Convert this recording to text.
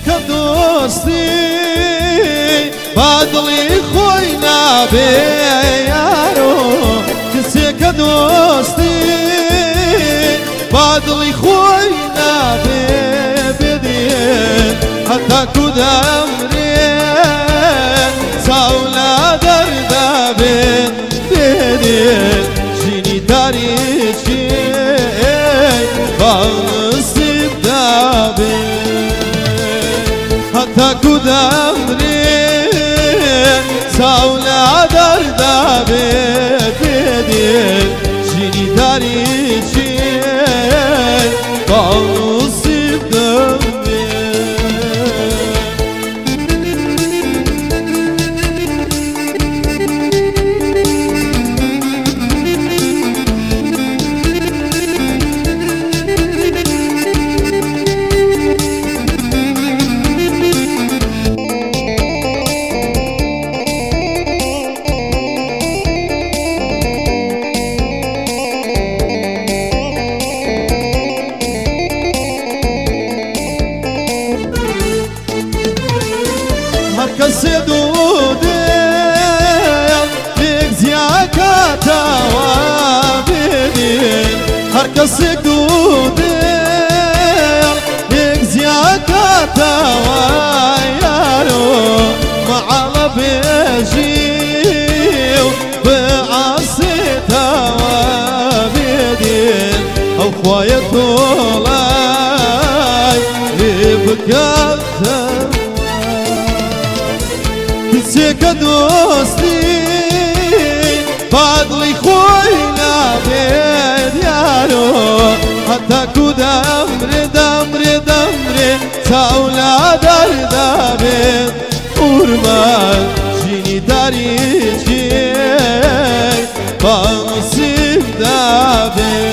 کەسێکە دۆستی بادڵی خۆی نابێ یارۆ کەسێکە دۆستی بادڵی خۆی نابێ بێدێن هەتاکو دەمرێن چاولا دەردابێن بێدێن ژینی تاریکی باڵسیب دابێن هەتاکو دەمرێن چاولا دەردابێن بێدێن ژینی تاریکی باڵسیب دابێن کەسێ دوو دێڵ یەک زیاکاتەوە بێنێن هەر کەسێک دوو دێڵ یەک زیاکاتەوە یارۆ مەعاڵە بێژی و بەعاسێتەوە بێدێن ئەو خوایە تۆڵای لێ بکاتە کەسێکە دۆستی بادڵی خۆی نابێت یارۆ هەتاکو دەمرێ دەمرێ دەمرێ چاولا دەردابێت ئورمان ژینی تاریکی باڵسیب دابێت